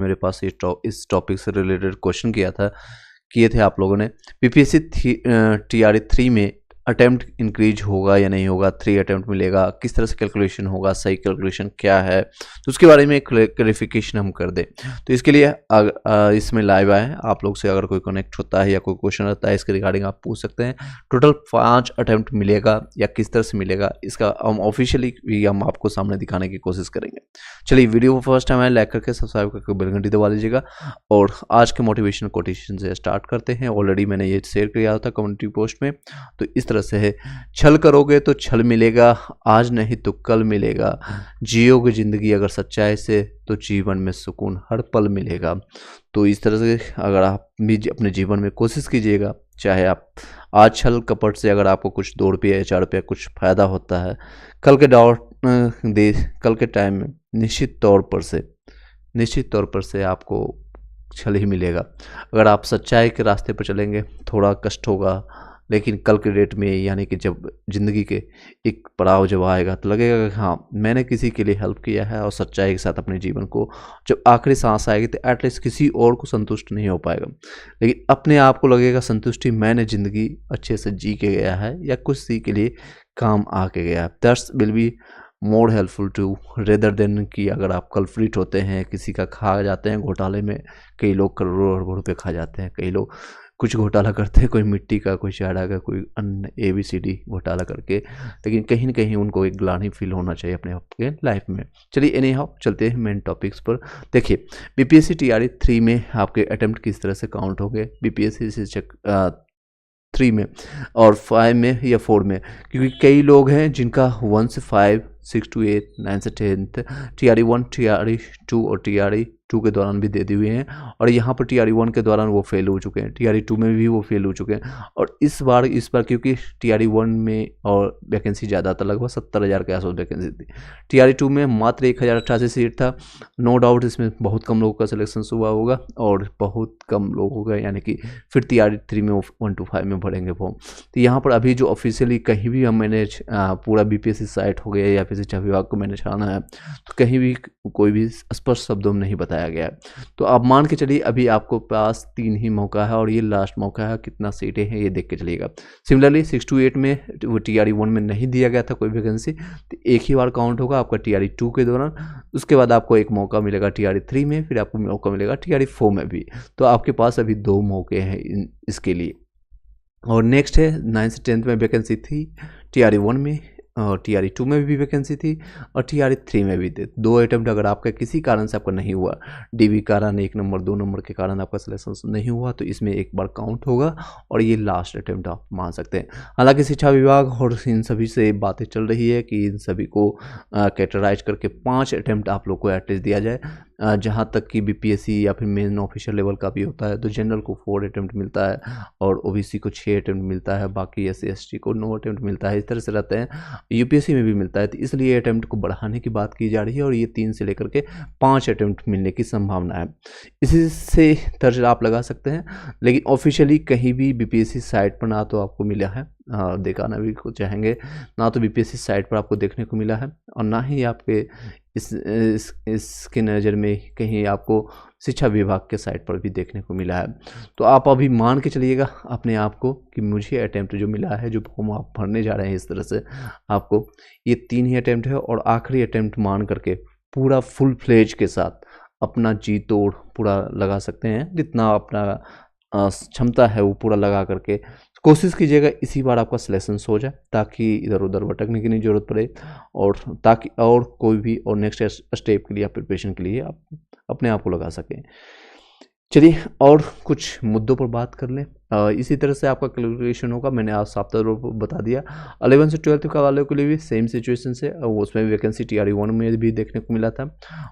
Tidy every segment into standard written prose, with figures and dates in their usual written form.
मेरे पास इस टॉपिक से रिलेटेड क्वेश्चन किए थे आप लोगों ने। बीपीएससी टीआरई 3 में अटेम्प्ट इंक्रीज होगा या नहीं होगा, 3 अटेम्प्ट मिलेगा, किस तरह से कैलकुलेशन होगा, सही कैलकुलेशन क्या है, तो उसके बारे में एक क्लैरिफिकेशन हम कर दें। तो इसके लिए इसमें लाइव आए आप लोग से अगर कोई कनेक्ट होता है या कोई क्वेश्चन रहता है इसके रिगार्डिंग आप पूछ सकते हैं। टोटल 5 अटेम्प्ट मिलेगा या किस तरह से मिलेगा, इसका हम ऑफिशियली भी हम आपको सामने दिखाने की कोशिश करेंगे। चलिए, वीडियो को फर्स्ट टाइम है लाइक करके सब्सक्राइब करके बेल घंटी दबा लीजिएगा और आज के मोटिवेशनल कोटेशन से स्टार्ट करते हैं। ऑलरेडी मैंने ये शेयर किया था कम्युनिटी पोस्ट में। तो इस तरह से है, छल करोगे तो छल मिलेगा, आज नहीं तो कल मिलेगा, जियोगे जिंदगी अगर सच्चाई से तो जीवन में सुकून हर पल मिलेगा। तो इस तरह से अगर आप भी अपने जीवन में कोशिश कीजिएगा, चाहे आप आज छल कपट से अगर आपको कुछ 2 रुपये या 4 रुपये कुछ फ़ायदा होता है, कल के टाइम में निश्चित तौर पर से आपको छल ही मिलेगा। अगर आप सच्चाई के रास्ते पर चलेंगे थोड़ा कष्ट होगा, लेकिन कल के डेट में यानी कि जब ज़िंदगी के एक पड़ाव जब आएगा तो लगेगा कि हाँ, मैंने किसी के लिए हेल्प किया है और सच्चाई के साथ अपने जीवन को जब आखिरी सांस आएगी तो एटलीस्ट किसी और को संतुष्ट नहीं हो पाएगा, लेकिन अपने आप को लगेगा संतुष्टि, मैंने ज़िंदगी अच्छे से जी के गया है या कुछ सी के लिए काम आ के गया है। That's will be more helpful to rather than कि अगर आप कल्प्रिट होते हैं, किसी का खा जाते हैं घोटाले में। कई लोग करोड़ों रुपये खा जाते हैं, कई लोग कुछ घोटाला करते हैं, कोई मिट्टी का, कोई चारा का, कोई अन्य ABCD घोटाला करके, लेकिन कहीं ना कहीं उनको एक ग्लानि फील होना चाहिए अपने आप के लाइफ में। चलिए एनी हाउ चलते हैं मेन टॉपिक्स पर। देखिए, बीपीएससी टीआरई 3 में आपके अटेम्प्ट किस तरह से काउंट हो गए, बीपीएससी से 3 में और 5 में या 4 में, क्योंकि कई लोग हैं जिनका 1 से 5, 6 to 8, 9 से 10 टीआरई 1, टीआरई 2 और टीआरई 2 के दौरान भी दे दी हुई हैं, और यहाँ पर टीआरई 1 के दौरान वो फेल हो चुके हैं, टीआरई 2 में भी वो फेल हो चुके हैं। और इस बार क्योंकि टीआरई 1 में और वैकेंसी ज़्यादा था, लगभग 70,000 के आसपास वैकेंसी थी, टीआरई 2 में मात्र 1088 सीट था। नो डाउट इसमें बहुत कम लोगों का सिलेक्शन हुआ होगा और बहुत कम लोगों का, यानी कि फिर टीआरई 3 में 1 to 5 में भरेंगे फॉर्म। तो यहाँ पर अभी जो ऑफिशियली कहीं भी हम मैंने पूरा बीपीएससी साइट हो गया या फिर शिक्षा विभाग को मैंने छाना है, तो कहीं भी कोई भी स्पष्ट शब्दों में नहीं बताया गया है। तो आप मान के चलिए अभी आपको पास 3 ही मौका है और ये लास्ट मौका है, कितना सीटें हैं ये देख के चलिएगा। सिमिलरली 6 to 8 में वो टीआरई 1 में नहीं दिया गया था कोई वैकेंसी, तो एक ही बार काउंट होगा आपका टीआरई 2 के दौरान। उसके बाद आपको एक मौका मिलेगा टीआरई 3 में, फिर आपको मौका मिलेगा टीआरई 4 में भी। तो आपके पास अभी 2 मौके हैं इसके लिए। और नेक्स्ट है 9 से 10 में वैकेंसी थी टीआरई 1 में, और टीआरई 2 में भी वैकेंसी थी और टीआरई 3 में भी थे। 2 अटेम्प्ट अगर आपका किसी कारण से आपका नहीं हुआ, डीबी कारण, 1 नंबर 2 नंबर के कारण आपका सिलेक्शन नहीं हुआ, तो इसमें एक बार काउंट होगा और ये लास्ट अटेम्प्ट आप मान सकते हैं। हालांकि शिक्षा विभाग और इन सभी से बातें चल रही है कि इन सभी को कैटेगराइज करके 5 अटेम्प्ट आप लोग को एटलीस्ट दिया जाए। जहाँ तक कि बीपीएससी या फिर मेन ऑफिशियल लेवल का भी होता है तो जनरल को 4 अटेम्प्ट मिलता है और ओबीसी को 6 अटेम्प्ट मिलता है, बाकी SC/ST को 9 अटेम्प्ट मिलता है। इस तरह से रहते हैं, यूपीएससी में भी मिलता है। तो इसलिए अटेम्प्ट को बढ़ाने की बात की जा रही है और ये 3 से लेकर के 5 अटेम्प्ट मिलने की संभावना है। इसी से तर्ज आप लगा सकते हैं, लेकिन ऑफिशियली कहीं भी बीपीएससी साइट पर ना तो आपको मिला है, दिखाना भी को चाहेंगे, ना तो बीपीएससी साइट पर आपको देखने को मिला है और ना ही आपके इसके नज़र में कहीं आपको शिक्षा विभाग के साइट पर भी देखने को मिला है। तो आप अभी मान के चलिएगा अपने आप को कि मुझे अटेम्प्ट जो मिला है, जो फॉर्म आप भरने जा रहे हैं, इस तरह से आपको ये 3 ही अटेम्प्ट है और आखिरी अटेम्प्ट मान करके पूरा फुल फ्लेज के साथ अपना जी तोड़ पूरा लगा सकते हैं, जितना अपना क्षमता है वो पूरा लगा करके कोशिश कीजिएगा इसी बार आपका सिलेक्शन हो जाए, ताकि इधर उधर भटकने की नहीं जरूरत पड़े और ताकि और कोई भी और नेक्स्ट स्टेप के लिए प्रिपरेशन के लिए आप अपने आप को लगा सकें। चलिए और कुछ मुद्दों पर बात कर लें। इसी तरह से आपका कैलकुलेशन होगा, मैंने आज साफ तौर पर बता दिया। 11 से 12 का वालों के लिए भी सेम सिचुएशन से, उसमें वैकेंसी टीआरई 1 में भी देखने को मिला था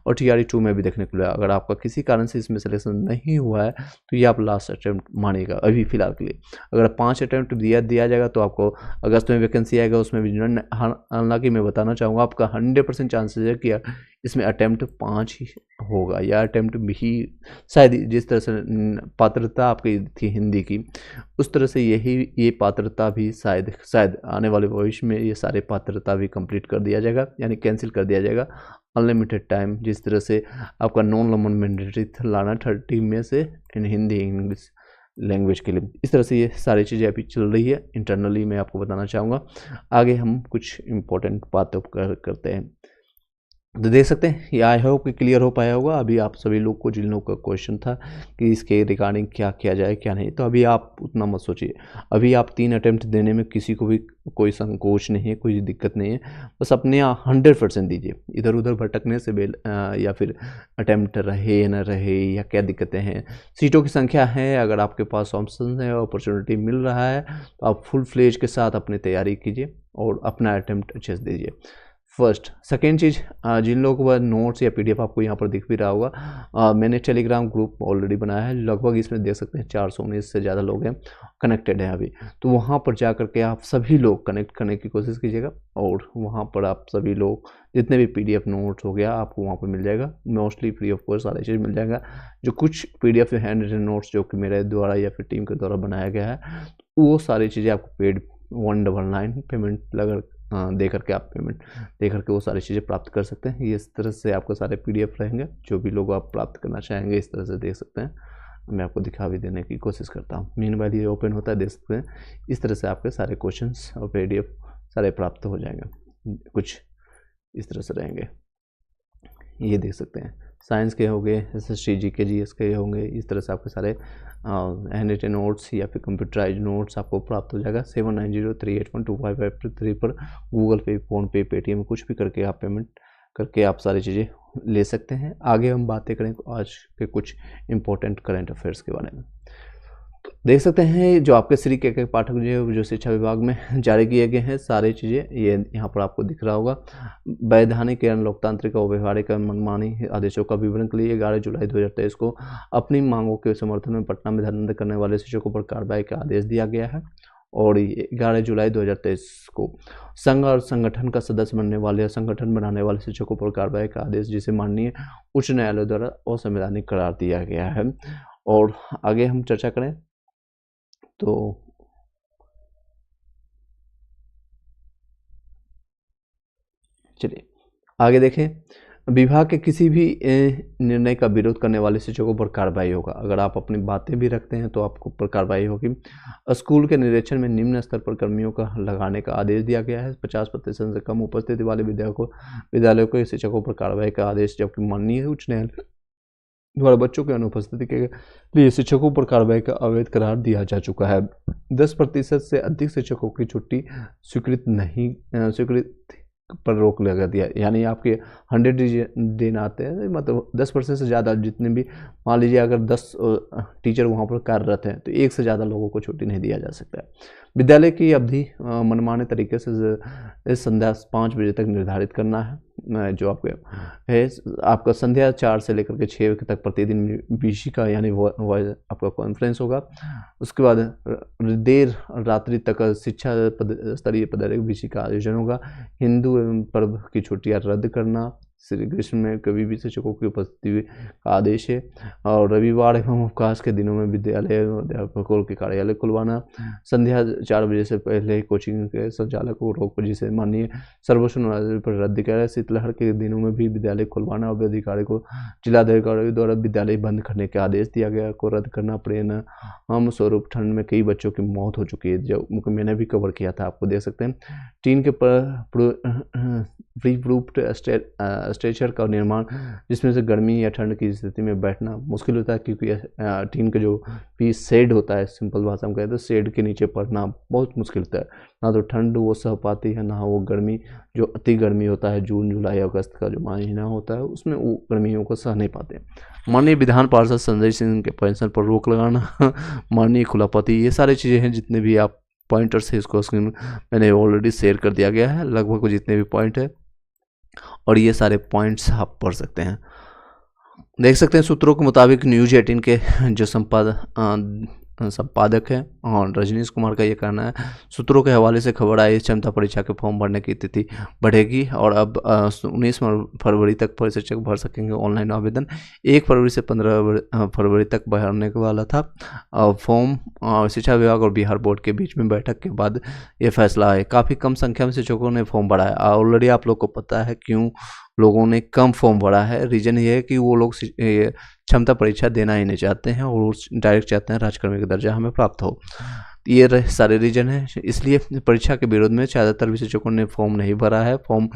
और टीआरई 2 में भी देखने को मिला। अगर आपका किसी कारण से इसमें सिलेक्शन नहीं हुआ है तो ये आप लास्ट अटैम्प्ट मानिएगा अभी फिलहाल के लिए। अगर 5 अटैम्प्ट दिया जाएगा तो आपको अगस्त में वैकेंसी आएगा, उसमें भी। हालांकि मैं बताना चाहूँगा आपका 100% चांसेस है कि इसमें अटैम्प्ट 5 ही होगा या अटैम्प्ट भी शायद, जिस तरह से पात्रता आपकी थी हिंदी की, उस तरह से ये पात्रता भी शायद आने वाले भविष्य में ये सारे पात्रता भी कंप्लीट कर दिया जाएगा, यानी कैंसिल कर दिया जाएगा अनलिमिटेड टाइम, जिस तरह से आपका नॉन लर्नर मैंडेटरी लाना 30 में से इन हिंदी इंग्लिश लैंग्वेज के लिए। इस तरह से ये सारी चीज़ें अभी चल रही है इंटरनली, मैं आपको बताना चाहूँगा। आगे हम कुछ इम्पोर्टेंट बातों करते हैं। तो देख सकते हैं ये आई होप कि क्लियर हो पाया होगा अभी आप सभी लोग को, जिन लोग का क्वेश्चन था कि इसके रिगार्डिंग क्या किया जाए क्या नहीं। तो अभी आप उतना मत सोचिए, अभी आप 3 अटेम्प्ट देने में किसी को भी कोई संकोच नहीं है, कोई दिक्कत नहीं है। बस अपने 100% दीजिए। इधर उधर भटकने से या फिर अटेम्प्ट रहे न रहे या क्या दिक्कतें हैं, सीटों की संख्या है, अगर आपके पास ऑप्शन है, अपॉर्चुनिटी मिल रहा है, तो आप फुल फ्लेज के साथ अपनी तैयारी कीजिए और अपना अटेम्प्ट अच्छे से दीजिए। फर्स्ट। सेकेंड चीज़, जिन लोगों को नोट्स या पीडीएफ आपको यहाँ पर दिख भी रहा होगा, मैंने टेलीग्राम ग्रुप ऑलरेडी बनाया है, लगभग इसमें देख सकते हैं 419 से ज़्यादा लोग हैं कनेक्टेड हैं अभी। तो वहाँ पर जा करके आप सभी लोग कनेक्ट करने की कोशिश कीजिएगा और वहाँ पर आप सभी लोग जितने भी पीडीएफ नोट्स हो गया आपको वहाँ पर मिल जाएगा, मोस्टली फ्री ऑफ कॉस्ट सारी चीज़ मिल जाएगा। जो कुछ पीडीएफ हैंड रिटन नोट्स जो कि मेरे द्वारा या फिर टीम के द्वारा बनाया गया है, वो सारी चीज़ें आपको पेड 199 पेमेंट लगा दे करके आप पेमेंट दे करके वो सारी चीज़ें प्राप्त कर सकते हैं। ये इस तरह से आपको सारे पीडीएफ रहेंगे, जो भी लोग आप प्राप्त करना चाहेंगे इस तरह से देख सकते हैं। मैं आपको दिखा भी देने की कोशिश करता हूँ। मीनवाइल ये ओपन होता है, देख सकते हैं। इस तरह से आपके सारे क्वेश्चंस और पीडीएफ सारे प्राप्त हो जाएंगे, कुछ इस तरह से रहेंगे। ये देख सकते हैं साइंस के होंगे, एसएसटी जीके जीएस के होंगे, इस तरह से आपके सारे हैंड रिटन नोट्स या फिर कंप्यूटराइज नोट्स आपको प्राप्त हो जाएगा। 7903812553 पर गूगल पे, फ़ोनपे, पेटीएम कुछ भी करके आप पेमेंट करके आप सारी चीज़ें ले सकते हैं। आगे हम बातें करें आज के कुछ इम्पोर्टेंट करंट अफेयर्स के बारे में। देख सकते हैं जो आपके श्री के पाठक जो शिक्षा विभाग में जारी किए गए हैं सारी चीज़ें, ये यहाँ पर आपको दिख रहा होगा। वैधानिक एवं लोकतांत्रिक और व्यवहारिक मनमानी आदेशों का विवरण के लिए 11 जुलाई 2023 को अपनी मांगों के समर्थन में पटना में धरना करने वाले शिक्षकों पर कार्रवाई का आदेश दिया गया है। और 11 जुलाई 2023 को संघ और संगठन का सदस्य बनने वाले या संगठन बनाने वाले शिक्षकों पर कार्रवाई का आदेश, जिसे माननीय उच्च न्यायालय द्वारा असंवैधानिक करार दिया गया है। और आगे हम चर्चा करें तो चलिए आगे देखें। विभाग के किसी भी निर्णय का विरोध करने वाले शिक्षकों पर कार्रवाई होगा। अगर आप अपनी बातें भी रखते हैं तो आपको पर कार्रवाई होगी। स्कूल के निरीक्षण में निम्न स्तर पर कर्मियों का लगाने का आदेश दिया गया है। 50% से कम उपस्थिति वाले विद्यालयों के शिक्षकों पर कार्रवाई का आदेश, जबकि माननीय उच्च न्यायालय द्वारा बच्चों के अनुपस्थिति के लिए शिक्षकों पर कार्रवाई का अवैध करार दिया जा चुका है। 10% से अधिक शिक्षकों की छुट्टी स्वीकृत पर रोक लगा दिया, यानी आपके 100 दिन आते हैं, मतलब 10% से ज़्यादा जितने भी, मान लीजिए अगर 10 टीचर वहाँ पर कार्यरत हैं तो एक से ज़्यादा लोगों को छुट्टी नहीं दिया जा सकता है। विद्यालय की अवधि मनमाने तरीके से संध्या 5 बजे तक निर्धारित करना है। जो आपका संध्या 4 से लेकर के 6 बजे तक प्रतिदिन बीसी का यानी आपका कॉन्फ्रेंस होगा। उसके बाद देर रात्रि तक शिक्षा स्तरीय पदाधिकारी बीसी का आयोजन होगा। हिंदू एवं पर्व की छुट्टियां रद्द करना, श्री कृष्ण में कभी भी शिक्षकों की उपस्थिति का आदेश है। और रविवार एवं अवकाश के दिनों में विद्यालय एवं अध्यापकों के कार्यालय खुलवाना। संध्या 4 बजे से पहले कोचिंग के संचालक को रोक, जिसे माननीय सर्वोच्च न्यायालय पर रद्द किया है। शीतलहर के दिनों में भी विद्यालय खुलवाना और अधिकारी को जिलाधिकारी द्वारा विद्यालय बंद करने के आदेश दिया गया को रद्द करना। परिणाम स्वरूप ठंड में कई बच्चों की मौत हो चुकी है, जो मैंने भी कवर किया था, आपको देख सकते हैं। टीन के प्री प्रूफ्ड स्ट्रेचर का निर्माण, जिसमें से गर्मी या ठंड की स्थिति में बैठना मुश्किल होता है, क्योंकि टीन का जो पीस शेड होता है, सिंपल भाषा में कहते हैं, शेड के नीचे पड़ना बहुत मुश्किल होता है। ना तो ठंड वो सह पाती है, ना वो गर्मी, जो अति गर्मी होता है जून जुलाई अगस्त का जो महीना होता है, उसमें वो गर्मियों को सह नहीं पाते। माननीय विधान पार्षद संजय सिंह के पेंशन पर रोक लगाना, माननीय कुलापति, ये सारी चीज़ें हैं। जितने भी आप पॉइंटर्स है इसको स्क्रीन मैंने ऑलरेडी शेयर कर दिया गया है, लगभग जितने भी पॉइंट है, और ये सारे पॉइंट्स आप पढ़ सकते हैं। देख सकते हैं सूत्रों के मुताबिक न्यूज 18 के जो संपादक है और रजनीश कुमार का ये कहना है, सूत्रों के हवाले से खबर आई क्षमता परीक्षा के फॉर्म भरने की तिथि बढ़ेगी और अब 19 फरवरी तक शिक्षक भर सकेंगे ऑनलाइन आवेदन। 1 फरवरी से 15 फरवरी तक भरने वाला था फॉर्म। शिक्षा विभाग और बिहार बोर्ड के बीच में बैठक के बाद ये फैसला है। काफ़ी कम संख्या में शिक्षकों ने फॉर्म भरा है। ऑलरेडी आप लोग को पता है क्यों लोगों ने कम फॉर्म भरा है। रीज़न ये है कि वो लोग क्षमता परीक्षा देना ही नहीं चाहते हैं और डायरेक्ट चाहते हैं राज्यकर्मी का दर्जा हमें प्राप्त हो। ये सारे रीजन हैं, इसलिए परीक्षा के विरोध में ज़्यादातर विशेषज्ञों ने फॉर्म नहीं भरा है। फॉर्म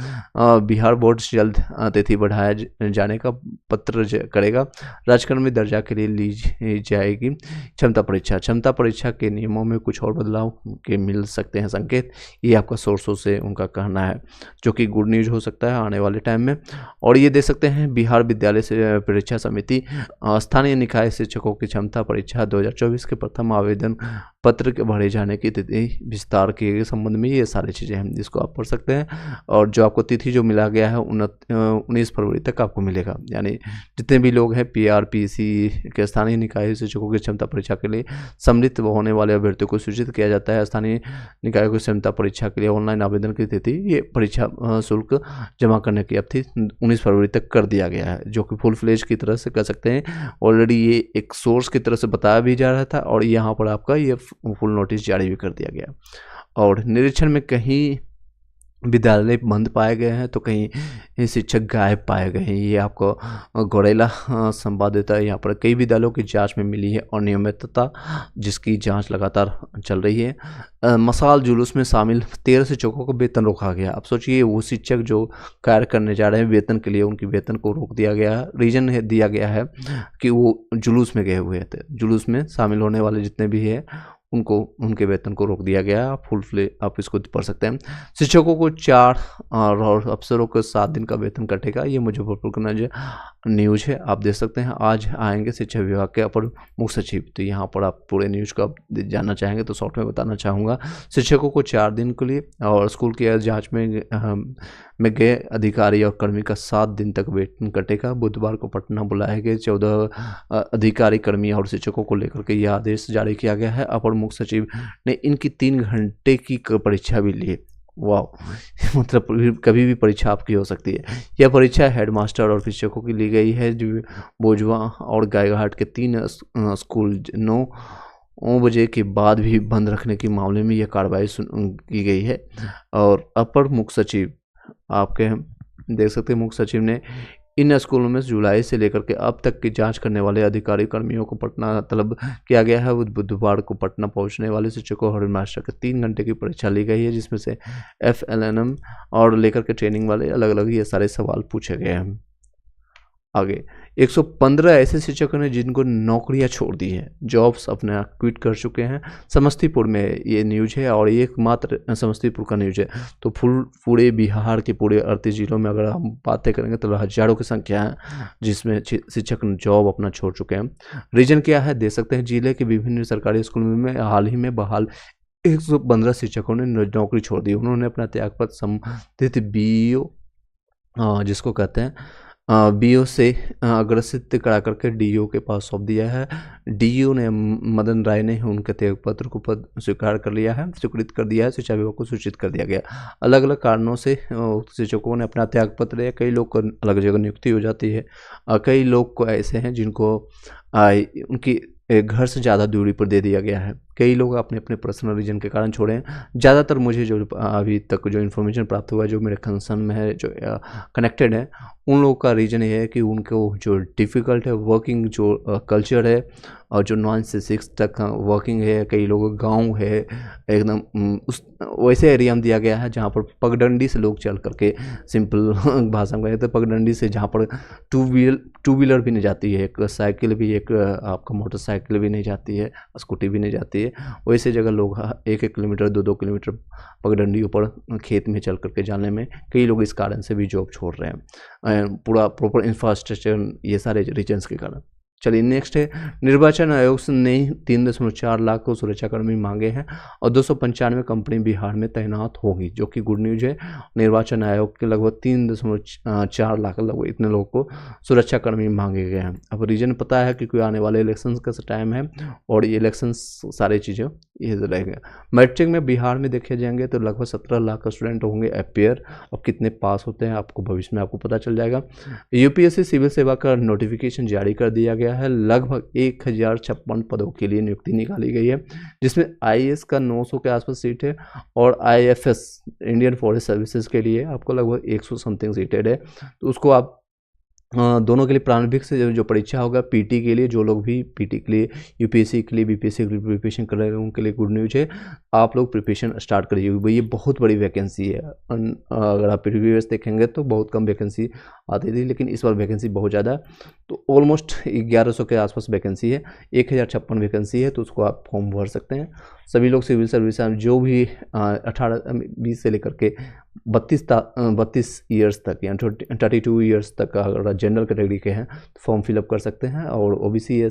बिहार बोर्ड जल्द तिथि बढ़ाया जाने का पत्र करेगा। राज्यकर्मी दर्जा के लिए ली जाएगी क्षमता परीक्षा। क्षमता परीक्षा के नियमों में कुछ और बदलाव के मिल सकते हैं संकेत, ये आपका सोर्सों से उनका कहना है, जो कि गुड न्यूज हो सकता है आने वाले टाइम में। और ये दे सकते हैं बिहार विद्यालय से परीक्षा समिति स्थानीय निकाय शिक्षकों की क्षमता परीक्षा 2024 के प्रथम आवेदन पत्र के भरे जाने की तिथि विस्तार के संबंध में ये सारी चीज़ें हैं जिसको आप पढ़ सकते हैं। और जो आपको तिथि जो मिला गया है 19 फरवरी तक आपको मिलेगा। यानी जितने भी लोग हैं PRPC के स्थानीय निकाय शिक्षकों की क्षमता परीक्षा के लिए सम्मिलित होने वाले अभ्यर्थियों को सूचित किया जाता है। स्थानीय निकाय की क्षमता परीक्षा के लिए ऑनलाइन आवेदन की तिथि, ये परीक्षा शुल्क जमा करने की अवधि 19 फरवरी तक कर दिया गया है, जो कि फुल फ्लेज की तरह से कर सकते हैं। ऑलरेडी ये एक सोर्स की तरह से बताया भी जा रहा था और यहाँ पर आपका ये फुल नोटिस जारी भी कर दिया गया। और निरीक्षण में कहीं विद्यालय बंद पाए गए हैं तो कहीं शिक्षक गायब पाए गए हैं। ये आपको गौरेला संवाददाता यहाँ पर कई विद्यालयों की जांच में मिली है अनियमितता, जिसकी जांच लगातार चल रही है। मसाल जुलूस में शामिल 13 शिक्षकों को वेतन रोका गया। अब सोचिए वो शिक्षक जो कार्य करने जा रहे हैं वेतन के लिए, उनकी वेतन को रोक दिया गया है। रीजन दिया गया है कि वो जुलूस में गए हुए थे। जुलूस में शामिल होने वाले जितने भी हैं उनके वेतन को रोक दिया गया। आप इसको पढ़ सकते हैं। शिक्षकों को 4 और अफसरों को 7 दिन का वेतन कटेगा। ये मुजफ्फरपुर का न्यूज है, आप देख सकते हैं। आज आएंगे शिक्षा विभाग के अपर मुख्य सचिव, तो यहाँ पर आप पूरे न्यूज को जानना चाहेंगे तो शॉर्ट में बताना चाहूँगा। शिक्षकों को 4 दिन के लिए और स्कूल की जाँच में गए अधिकारी और कर्मी का 7 दिन तक वेतन कटेगा। बुधवार को पटना बुलाए गए 14 अधिकारी, कर्मी और शिक्षकों को लेकर के यह आदेश जारी किया गया है। अपर मुख्य सचिव ने इनकी 3 घंटे की परीक्षा भी ली। वाह मतलब कभी भी परीक्षा आपकी हो सकती है। यह परीक्षा हेडमास्टर और शिक्षकों की ली गई है। जो बोजवा और गायघाट के 3 स्कूल 9 बजे के बाद भी बंद रखने के मामले में यह कार्रवाई की गई है। और अपर मुख्य सचिव आपके देख सकते हैं, मुख्य सचिव ने इन स्कूलों में जुलाई से लेकर के अब तक की जांच करने वाले अधिकारी कर्मियों को पटना तलब किया गया है। बुधवार को पटना पहुंचने वाले शिक्षकों और हेडमास्टर के 3 घंटे की परीक्षा ली गई है, जिसमें से FLNM और लेकर के ट्रेनिंग वाले अलग अलग ये सारे सवाल पूछे गए हैं। आगे 115 ऐसे शिक्षकों ने जिनको नौकरियां छोड़ दी हैं, जॉब्स अपने क्विट कर चुके हैं। समस्तीपुर में ये न्यूज है और ये एकमात्र समस्तीपुर का न्यूज है। तो पूरे बिहार के पूरे 38 जिलों में अगर हम बातें करेंगे तो हजारों की संख्या है जिसमें शिक्षक जॉब अपना छोड़ चुके हैं। रीजन क्या है देख सकते हैं। जिले के विभिन्न सरकारी स्कूलों में हाल ही में बहाल 115 शिक्षकों ने नौकरी छोड़ दी। उन्होंने अपना त्यागपत्र संबंधित BO जिसको कहते हैं BO से अग्रसित करा करके DO के पास सौंप दिया है। DO ने मदन राय ने उनके त्यागपत्र को स्वीकार कर लिया है, स्वीकृत कर दिया है। शिक्षा विभाग को सूचित कर दिया गया। अलग अलग कारणों से शिक्षकों ने अपना त्यागपत्र दिया। कई लोग को अलग जगह नियुक्ति हो जाती है, कई लोग को ऐसे हैं जिनको उनकी घर से ज़्यादा दूरी पर दे दिया गया है। कई लोग अपने अपने पर्सनल रीजन के कारण छोड़े हैं। ज़्यादातर मुझे जो अभी तक जो इन्फॉर्मेशन प्राप्त हुआ है, जो मेरे कंसर्न में है, जो कनेक्टेड है, उन लोगों का रीज़न ये है कि उनको जो डिफ़िकल्ट है वर्किंग जो कल्चर है और जो 9 से 6 तक वर्किंग है। कई लोग गांव है एकदम उस वैसे एरिया में दिया गया है जहां पर पगडंडी से लोग चल करके, सिंपल भाषा में कहें तो पगडंडी से, जहां पर टू व्हीलर भी नहीं जाती है, एक साइकिल भी, एक आपका मोटरसाइकिल भी नहीं जाती है, स्कूटी भी नहीं जाती है। वैसे जगह लोग 1-1 किलोमीटर 2-2 किलोमीटर पगडंडी ऊपर खेत में चल करके जाने में कई लोग इस कारण से भी जॉब छोड़ रहे हैं। पूरा प्रॉपर इंफ्रास्ट्रक्चर, ये सारे रीजन्स के कारण। चलिए नेक्स्ट है, निर्वाचन आयोग ने 3.4 लाख को सुरक्षाकर्मी मांगे हैं और 295 कंपनी बिहार में तैनात होगी, जो कि गुड न्यूज है। निर्वाचन आयोग के लगभग 3.4 लाख लगभग इतने लोगों को सुरक्षाकर्मी मांगे गए हैं। अब रीजन पता है क्योंकि आने वाले इलेक्शन का टाइम है और ये इलेक्शन सारी चीज़ें ये रहेगा। मैट्रिक में बिहार में देखे जाएंगे तो लगभग 17 लाख स्टूडेंट होंगे अपेयर, और कितने पास होते हैं आपको भविष्य में आपको पता चल जाएगा। यूपीएससी सिविल सेवा का नोटिफिकेशन जारी कर दिया गया है। लगभग 1056 पदों के लिए नियुक्ति निकाली गई है, जिसमें आईएएस का 900 के आसपास सीट है, और आईएफएस इंडियन फॉरेस्ट सर्विसेज के लिए आपको लगभग 100 समथिंग सीटेड है। तो उसको आप दोनों के लिए प्रारंभिक से जो परीक्षा होगा पीटी के लिए, जो लोग भी पीटी के लिए, यूपीएससी के लिए, बीपीएससी के लिए प्रिपरेशन कर रहे हैं उनके लिए गुड न्यूज है, आप लोग प्रिपरेशन स्टार्ट करिए। ये बहुत बड़ी वैकेंसी है। अगर आप प्रीवियस देखेंगे तो बहुत कम वैकेंसी आती थी, लेकिन इस बार वैकेंसी बहुत ज़्यादा, तो ऑलमोस्ट 1100 के आसपास वैकेंसी है। 1056 वैकेंसी है, तो उसको आप फॉर्म भर सकते हैं। सभी लोग सिविल सर्विस जो भी 18-20 से लेकर के 32 ईयर्स तक या 32 ईयर्स तक अगर जनरल कैटेगरी के हैं तो फॉर्म फिलअप कर सकते हैं, और ओबीसी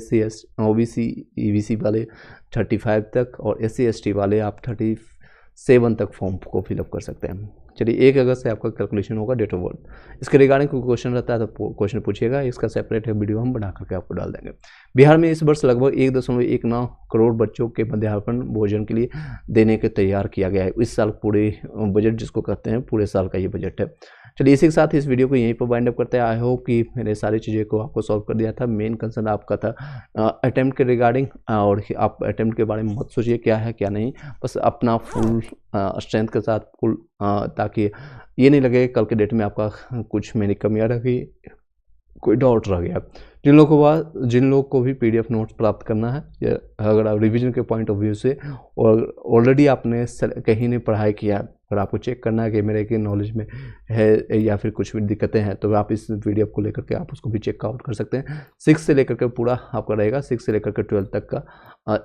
ओबीसी ईबीसी वाले 35 तक, और एससी एसटी वाले आप 37 तक फॉर्म को फिलअप कर सकते हैं। चलिए 1 अगस्त से आपका कैलकुलेशन होगा डेट ऑफ बर्थ। इसके रिगार्डिंग कोई क्वेश्चन रहता है तो क्वेश्चन पूछिएगा, इसका सेपरेट है वीडियो हम बना करके आपको डाल देंगे। बिहार में इस वर्ष लगभग 1.19 करोड़ बच्चों के मध्याह्न भोजन के लिए देने के तैयार किया गया है। इस साल पूरे बजट जिसको कहते हैं पूरे साल का ये बजट है। चलिए इसी के साथ इस वीडियो को यहीं पर वाइंड अप करते हैं। आई होप कि मैंने सारी चीज़ें को आपको सॉल्व कर दिया था। मेन कंसर्न आपका था अटेम्प्ट के रिगार्डिंग, और आप अटेम्प्ट के बारे में मत सोचिए क्या है क्या नहीं, बस अपना फुल स्ट्रेंथ के साथ फुल, ताकि ये नहीं लगे कल के डेट में आपका कुछ मेरी कमियाँ रह गई, कोई डाउट रह गया। जिन लोगों को भी पीडीएफ नोट्स प्राप्त करना है, या अगर आप रिवीजन के पॉइंट ऑफ व्यू से और ऑलरेडी आपने कहीं ने पढ़ाई किया, अगर आपको चेक करना है कि मेरे के नॉलेज में है या फिर कुछ भी दिक्कतें हैं, तो आप इस पीडीएफ को लेकर के आप उसको भी चेकआउट कर सकते हैं। 6 से लेकर के पूरा आपका रहेगा, 6 से लेकर के 12 तक का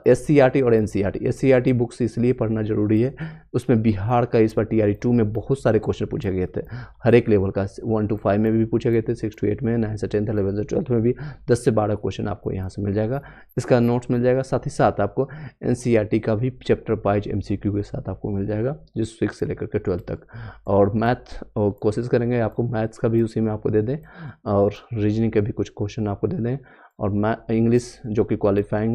एससीईआरटी और एनसीईआरटी। एससीईआरटी बुक्स इसलिए पढ़ना जरूरी है, उसमें बिहार का इस बार टीआरई 2 में बहुत सारे क्वेश्चन पूछे गए थे, हर एक लेवल का 1 to 5 में भी पूछे गए थे, 6 to 8 में, 9 से 10, 11 से 12 में भी 10 से 12 क्वेश्चन आपको यहाँ से मिल जाएगा। इसका नोट्स मिल जाएगा, साथ ही साथ आपको एनसीईआरटी का भी चैप्टर वाइज एमसीक्यू के साथ आपको मिल जाएगा, जिस 6 से लेकर के 12 तक। और मैथ कोशिश करेंगे आपको मैथ्स का भी उसी में आपको दे दें, और रीजनिंग के भी कुछ क्वेश्चन आपको दे दें, और इंग्लिश जो कि क्वालिफाइंग